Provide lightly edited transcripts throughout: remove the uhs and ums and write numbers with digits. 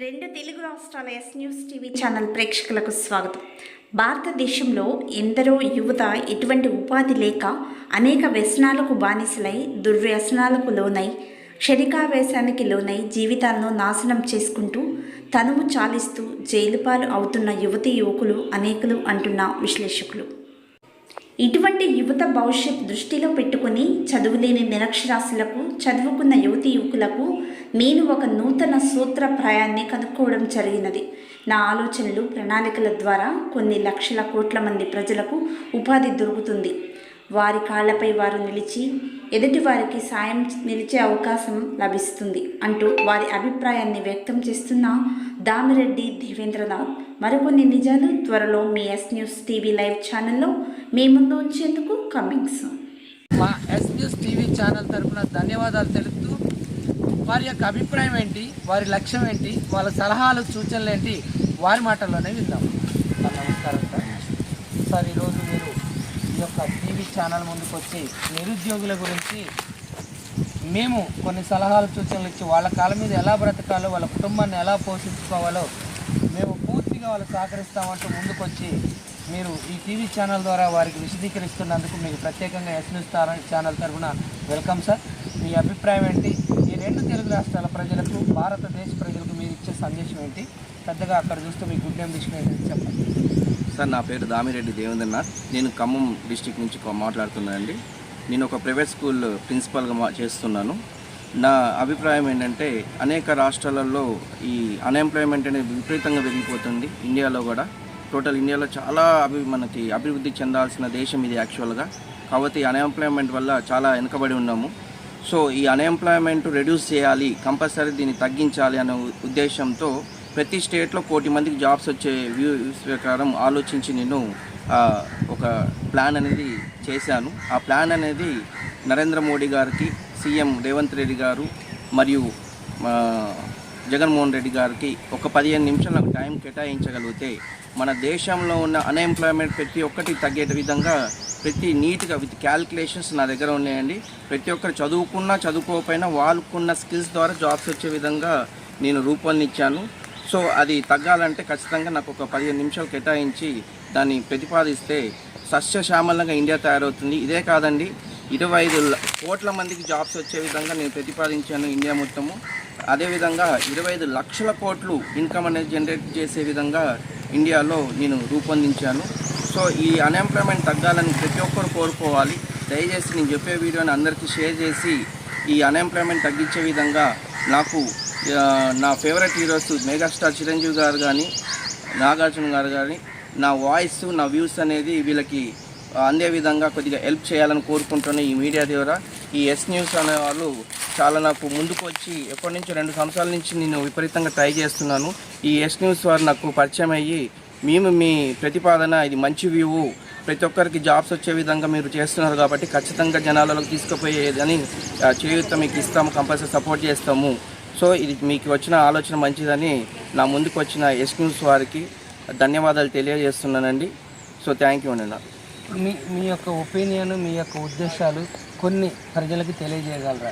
రెండు తెలుగు రాష్ట్రాల yes News TV channel ప్రేక్షకులకు స్వాగతం. భారతదేశంలో ఎందరో యువత ఎటువంటి ఉపాధి లేక అనేక వ్యసనాలకు బానిసలై దుర్వ్యసనాలకు లోనై క్షణికావేశానికి లోనై జీవితాలను నాశనం చేసుకుంటూ తనువు చాలిస్తూ జైలుపాలు అవుతున్న యువతీ యువకులు అనేకులు అంటున్న విశ్లేషకులు. ఇటువంటి యువత భవిష్యత్ దృష్టిలో పెట్టుకుని చదువులేని నిరక్షరాస్యులకు, చదువుకున్న యువతీ యువకులకు నేను ఒక నూతన సూత్రప్రాయాన్ని కనుక్కోవడం జరిగినది. నా ఆలోచనలు, ప్రణాళికల ద్వారా కొన్ని లక్షల కోట్ల మంది ప్రజలకు ఉపాధి దొరుకుతుంది. వారి కాళ్లపై వారు నిలిచి ఎదుటి వారికి సాయం నిలిచే అవకాశం లభిస్తుంది అంటూ వారి అభిప్రాయాన్ని వ్యక్తం చేస్తున్న దామిరెడ్డి దేవేంద్రనాథ్. మరికొన్ని నిజాలు త్వరలో మీ ఎస్ న్యూస్ టీవీ లైవ్ ఛానల్లో మీ ముందు ఉంచేందుకు కమింగ్స్. మా ఎస్ న్యూస్ టీవీ ఛానల్ తరఫున ధన్యవాదాలు తెలుపుతూ వారి యొక్క అభిప్రాయం ఏంటి, వారి లక్ష్యం ఏంటి, వాళ్ళ సలహాలు సూచనలు ఏంటి వారి మాటల్లోనే విందాం. నమస్కారం సార్. ఈరోజు మీరు ఈ యొక్క టీవీ ఛానల్ ముందుకు వచ్చి నిరుద్యోగుల గురించి మేము కొన్ని సలహాలు సూచనలు ఇచ్చి వాళ్ళ కాళ్ళ మీద ఎలా బ్రతకాలో, వాళ్ళ కుటుంబాన్ని ఎలా పోషించుకోవాలో మేము పూర్తిగా వాళ్ళు సహకరిస్తామంటూ ముందుకొచ్చి మీరు ఈ టీవీ ఛానల్ ద్వారా వారికి విశదీకరిస్తున్నందుకు మీకు ప్రత్యేకంగా ఎస్ న్యూస్ ఛానల్ తరఫున వెల్కమ్ సార్. మీ అభిప్రాయం ఏంటి? ఈ రెండు తెలుగు రాష్ట్రాల ప్రజలకు, భారతదేశ ప్రజలకు మీరు ఇచ్చే సందేశం ఏంటి? పెద్దగా అక్కడ చూస్తే మీ గుడ్ నేమ్ తీసుకునేది చెప్పండి సార్. నా పేరు దామిరెడ్డి దేవేంద్రనాథ్. నేను ఖమ్మం డిస్టిక్ నుంచి మాట్లాడుతున్నానండి. నేను ఒక ప్రైవేట్ స్కూల్ ప్రిన్సిపల్గా చేస్తున్నాను. నా అభిప్రాయం ఏంటంటే అనేక రాష్ట్రాలలో ఈ అన్ఎంప్లాయ్మెంట్ అనేది విపరీతంగా పెరిగిపోతుంది. ఇండియాలో కూడా టోటల్ ఇండియాలో చాలా మనకి అభివృద్ధి చెందాల్సిన దేశం ఇది యాక్చువల్గా. కాబట్టి అన్ఎంప్లాయ్మెంట్ వల్ల చాలా వెనుకబడి ఉన్నాము. సో ఈ అన్ఎంప్లాయ్మెంట్ రెడ్యూస్ చేయాలి, కంపల్సరీ దీన్ని తగ్గించాలి అనే ఉద్దేశంతో ప్రతి స్టేట్లో 1 కోటి మందికి జాబ్స్ వచ్చే వ్యూస్ ప్రకారం ఆలోచించి నేను ఒక ప్లాన్ అనేది చేశాను. ఆ ప్లాన్ అనేది నరేంద్ర మోడీ గారికి, సీఎం రేవంత్ రెడ్డి గారు మరియు జగన్మోహన్ రెడ్డి గారికి ఒక 15 నిమిషాలు నాకు టైం కేటాయించగలిగితే మన దేశంలో ఉన్న అన్ఎంప్లాయ్మెంట్ ప్రతి ఒక్కటి తగ్గే విధంగా ప్రతి నీట్గా విత్ క్యాల్కులేషన్స్ నా దగ్గర ఉన్నాయండి. ప్రతి ఒక్కరు చదువుకున్నా చదువుకోకపోయినా వాళ్ళకున్న స్కిల్స్ ద్వారా జాబ్స్ వచ్చే విధంగా నేను రూపొందించాను. సో అది తగ్గాలంటే ఖచ్చితంగా నాకు ఒక 15 నిమిషాలు కేటాయించి దాన్ని ప్రతిపాదిస్తే సస్యశ్యామలంగా ఇండియా తయారవుతుంది. ఇదే కాదండి, 25 కోట్ల మందికి జాబ్స్ వచ్చే విధంగా నేను ప్రతిపాదించాను ఇండియా మొత్తము. అదేవిధంగా 25 లక్షల కోట్లు ఇన్కమ్ అనేది జనరేట్ చేసే విధంగా ఇండియాలో నేను రూపొందించాను. సో ఈ అన్ఎంప్లాయ్మెంట్ తగ్గాలని ప్రతి ఒక్కరు కోరుకోవాలి. దయచేసి నేను చెప్పే వీడియోని అందరికీ షేర్ చేసి ఈ అన్ఎంప్లాయ్మెంట్ తగ్గించే విధంగా నాకు నా ఫేవరెట్ హీరోస్ మెగాస్టార్ చిరంజీవి గారు కానీ, నాగార్జున గారు కానీ నా వాయిస్, నా వ్యూస్ అనేది వీళ్ళకి అందే విధంగా కొద్దిగా హెల్ప్ చేయాలని కోరుకుంటున్న ఈ మీడియా ద్వారా ఈ ఎస్ న్యూస్ అనే వాళ్ళు చాలా నాకు ముందుకు వచ్చి ఎప్పటి నుంచి 2 సంవత్సరాల నుంచి నేను విపరీతంగా ట్రై చేస్తున్నాను. ఈ ఎస్ న్యూస్ వారు నాకు పరిచయం అయ్యి మేము మీ ప్రతిపాదన ఇది మంచి వ్యూ, ప్రతి ఒక్కరికి జాబ్స్ వచ్చే విధంగా మీరు చేస్తున్నారు కాబట్టి ఖచ్చితంగా జనాలలోకి తీసుకుపోయేదని చేయూత మీకు ఇస్తాము, కంపల్సరీ సపోర్ట్ చేస్తాము. సో ఇది మీకు వచ్చిన ఆలోచన మంచిదని నా ముందుకు వచ్చిన ఎస్ న్యూస్ వారికి ధన్యవాదాలు తెలియజేస్తున్నానండి. సో థ్యాంక్ యూ అండి. మీ యొక్క ఒపీనియన్, మీ యొక్క ఉద్దేశాలు కొన్ని ప్రజలకు తెలియజేయగలరా?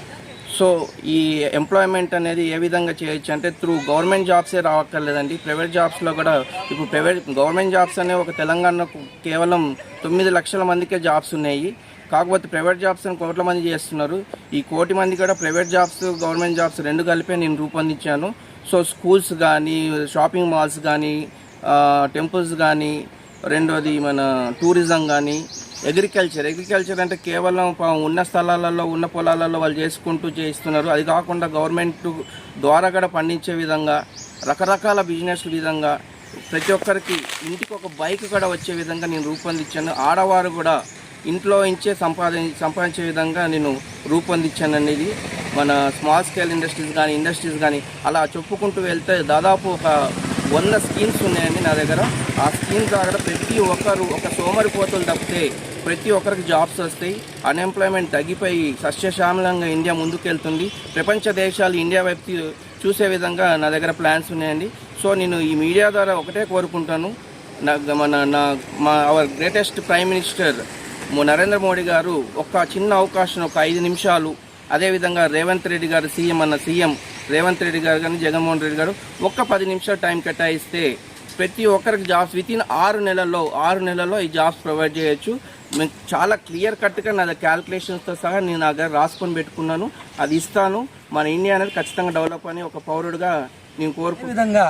సో ఈ ఎంప్లాయ్మెంట్ అనేది ఏ విధంగా చేయొచ్చు అంటే త్రూ గవర్నమెంట్ జాబ్సే రావక్కర్లేదండి. ప్రైవేట్ జాబ్స్లో కూడా ఇప్పుడు గవర్నమెంట్ జాబ్స్ అనేవి ఒక తెలంగాణకు కేవలం 9 లక్షల మందికే జాబ్స్ ఉన్నాయి. కాకపోతే ప్రైవేట్ జాబ్స్ అని కోట్ల మంది చేస్తున్నారు. ఈ 1 కోటి మంది కూడా ప్రైవేట్ జాబ్స్, గవర్నమెంట్ జాబ్స్ రెండు కలిపే నేను రూపొందించాను. సో స్కూల్స్ కానీ, షాపింగ్ మాల్స్ కానీ, టెంపుల్స్ కానీ, రెండోది మన టూరిజం కానీ, అగ్రికల్చర్ అంటే కేవలం ఉన్న స్థలాలలో, ఉన్న పొలాలలో వాళ్ళు చేసుకుంటూ చేస్తున్నారు. అది కాకుండా గవర్నమెంట్ ద్వారా కూడా పండించే విధంగా రకరకాల బిజినెస్ విధంగా ప్రతి ఒక్కరికి ఇంటికి ఒక బైక్ కూడా వచ్చే విధంగా నేను రూపొందించాను. ఆడవారు కూడా ఇంట్లో ఇంచే సంపాదించే విధంగా నేను రూపొందించానండి. ఇది మన స్మాల్ స్కేల్ ఇండస్ట్రీస్ కానీ అలా చెప్పుకుంటూ వెళ్తే దాదాపు ఒక 100 స్కీమ్స్ ఉన్నాయండి నా దగ్గర. ఆ స్కీమ్స్ ద్వారా ప్రతి ఒక్కరు, ఒక సోమరిపోతులు తప్పితే ప్రతి ఒక్కరికి జాబ్స్ వస్తాయి. అన్ఎంప్లాయ్మెంట్ తగ్గిపోయి సస్యశ్యామలంగా ఇండియా ముందుకెళ్తుంది. ప్రపంచ దేశాలు ఇండియా వైపు చూసే విధంగా నా దగ్గర ప్లాన్స్ ఉన్నాయండి. సో నేను ఈ మీడియా ద్వారా ఒకటే కోరుకుంటాను, hour greatest prime minister Narendra Modi గారు ఒక చిన్న అవకాశం, ఒక 5 నిమిషాలు, అదేవిధంగా రేవంత్ రెడ్డి గారు సీఎం రేవంత్ రెడ్డి గారు కానీ జగన్మోహన్ రెడ్డి గారు ఒక్క 10 నిమిషాలు టైం కేటాయిస్తే ప్రతి ఒక్కరికి జాబ్స్ వితిన్ 6 నెలల్లో ఈ జాబ్స్ ప్రొవైడ్ చేయొచ్చు. మేము చాలా క్లియర్ కట్గా నా క్యాల్కులేషన్స్తో సహా నేను నా దగ్గర రాసుకొని పెట్టుకున్నాను. అది ఇస్తాను. మన ఇండియా అనేది ఖచ్చితంగా డెవలప్ అని ఒక పౌరుడిగా నేను కోరుకునే విధంగా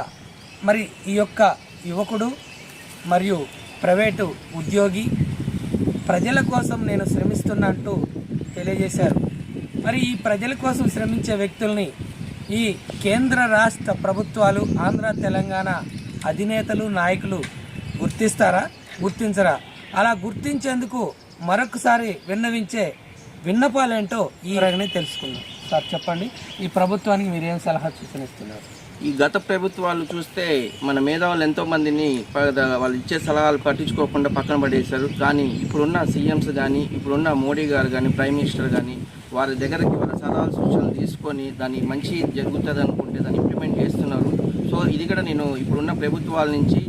మరి ఈ యొక్క యువకుడు మరియు ప్రైవేటు ఉద్యోగి ప్రజల కోసం నేను శ్రమిస్తున్నా అంటూ తెలియజేశారు. మరి ఈ ప్రజల కోసం శ్రమించే వ్యక్తుల్ని ఈ కేంద్ర రాష్ట్ర ప్రభుత్వాలు, ఆంధ్ర తెలంగాణ అధినేతలు, నాయకులు గుర్తిస్తారా, గుర్తించరా? అలా గుర్తించేందుకు మరొకసారి విన్నవించే విన్నపాలేంటో ఈ రకంగా తెలుసుకుందాం. సార్ చెప్పండి, ఈ ప్రభుత్వానికి మీరు ఏం సలహా సూచనిస్తున్నారు? ఈ గత ప్రభుత్వాలు చూస్తే మన మేధావులు ఎంతోమందిని వాళ్ళు ఇచ్చే సలహాలు పట్టించుకోకుండా పక్కన పడేశారు. కానీ ఇప్పుడున్న సీఎంస్ కానీ, ఇప్పుడున్న మోడీ గారు కానీ, ప్రైమ్ మినిస్టర్ కానీ వారి దగ్గరికి వాళ్ళ సలహాలు సూచనలు తీసుకొని దాన్ని మంచి జరుగుతుంది అనుకుంటే దాన్ని ఇంప్లిమెంట్ చేస్తున్నారు. సో ఇది కూడా నేను ఇప్పుడున్న ప్రభుత్వాల నుంచి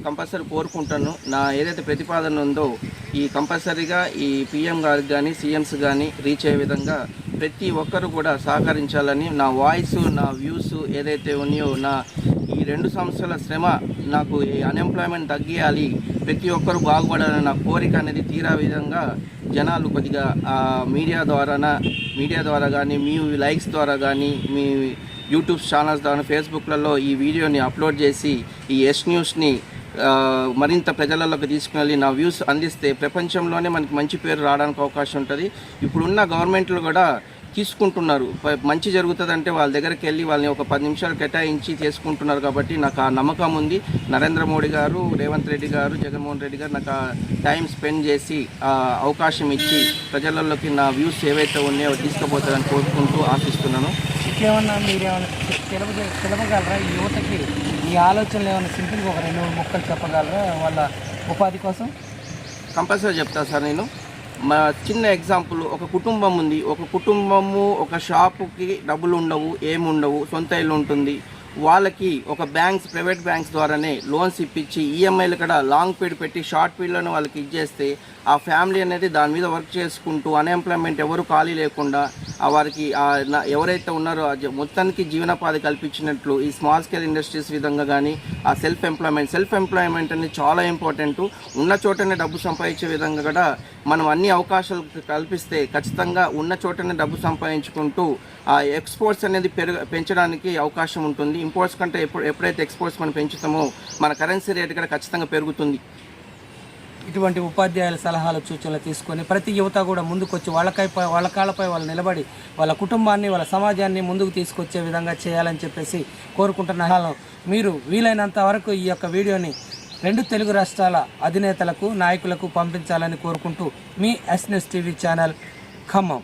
కంపల్సరీ కోరుకుంటాను. నా ఏదైతే ప్రతిపాదన ఉందో ఈ కంపల్సరీగా ఈ పిఎం గారికి కానీ సీఎంస్ కానీ రీచ్ అయ్యే విధంగా ప్రతి ఒక్కరు కూడా సహకరించాలని, నా వాయిస్, నా వ్యూస్ ఏదైతే ఉన్నాయో, నా ఈ 2 సంవత్సరాల శ్రమ, నాకు ఈ అన్ఎంప్లాయ్మెంట్ తగ్గియాలి, ప్రతి ఒక్కరు బాగుపడాలని నా కోరిక అనేది తీరా విధంగా జనాలు కొద్దిగా మీడియా ద్వారా కానీ, మీ లైక్స్ ద్వారా కానీ, మీ యూట్యూబ్ ఛానల్స్ ద్వారా, ఫేస్బుక్లలో ఈ వీడియోని అప్లోడ్ చేసి ఈ ఎస్ న్యూస్ని మరింత ప్రజలలోకి తీసుకువెళ్ళి నా వ్యూస్ అందిస్తే ప్రపంచంలోనే మనకి మంచి పేరు రావడానికి అవకాశం ఉంటుంది. ఇప్పుడున్న గవర్నమెంట్లు కూడా తీసుకుంటున్నారు. మంచి జరుగుతుందంటే వాళ్ళ దగ్గరికి వెళ్ళి వాళ్ళని ఒక 10 నిమిషాలు కేటాయించి చేసుకుంటున్నారు. కాబట్టి నాకు ఆ నమ్మకం ఉంది. నరేంద్ర మోడీ గారు, రేవంత్ రెడ్డి గారు, జగన్మోహన్ రెడ్డి గారు నాకు టైం స్పెండ్ చేసి అవకాశం ఇచ్చి ప్రజలలోకి నా వ్యూస్ ఏవైతే ఉన్నాయో తీసుకుపోతారని కోరుకుంటూ ఆశిస్తున్నాను. ఇంకేమన్నా మీరేమన్నా తెలపగలరా? ఈ యువతకి ఈ ఆలోచనలు ఏమైనా సింపుల్గా ఒక 2-3 ముక్కలు చెప్పగలరా వాళ్ళ ఉపాధి కోసం? కంపల్సరీ చెప్తాను సార్. నేను మా చిన్న ఎగ్జాంపుల్, ఒక కుటుంబం ఉంది. ఒక కుటుంబము ఒక షాపుకి డబ్బులు ఉండవు, ఏముండవు, సొంత ఇల్లు ఉంటుంది. వాళ్ళకి ఒక ప్రైవేట్ బ్యాంక్స్ ద్వారానే లోన్స్ ఇప్పించి ఈఎంఐలు కూడా లాంగ్ పీరియడ్ పెట్టి షార్ట్ పీరియడ్లోనే వాళ్ళకి ఇచ్చేస్తే ఆ ఫ్యామిలీ అనేది దాని మీద వర్క్ చేసుకుంటూ అన్ఎంప్లాయ్మెంట్ ఎవరు ఖాళీ లేకుండా వారికి ఎవరైతే ఉన్నారో మొత్తానికి జీవనోపాధి కల్పించినట్లు ఈ స్మాల్ స్కేల్ ఇండస్ట్రీస్ విధంగా కానీ ఆ సెల్ఫ్ ఎంప్లాయ్మెంట్ అనేది చాలా ఇంపార్టెంట్. ఉన్న చోటనే డబ్బు సంపాదించే విధంగా కూడా మనం అన్ని అవకాశాలు కల్పిస్తే ఖచ్చితంగా ఉన్న చోటనే డబ్బు సంపాదించుకుంటూ ఆ ఎక్స్పోర్ట్స్ అనేది పెంచడానికి అవకాశం ఉంటుంది. ఇంపోర్ట్స్ కంటే ఎప్పుడైతే ఎక్స్పోర్ట్స్ మనం పెంచుతామో మన కరెన్సీ రేట్ కూడా ఖచ్చితంగా పెరుగుతుంది. ఇటువంటి ఉపాధ్యాయుల సలహాలు, సూచనలు తీసుకొని ప్రతి యువత కూడా ముందుకొచ్చి వాళ్ళ కాళ్ళపై వాళ్ళు నిలబడి వాళ్ళ కుటుంబాన్ని, వాళ్ళ సమాజాన్ని ముందుకు తీసుకొచ్చే విధంగా చేయాలని చెప్పేసి కోరుకుంటున్నాను. మీరు వీలైనంత వరకు ఈ యొక్క వీడియోని 2 తెలుగు రాష్ట్రాల అధినేతలకు, నాయకులకు పంపించాలని కోరుకుంటూ మీ S News TV channel Khammam.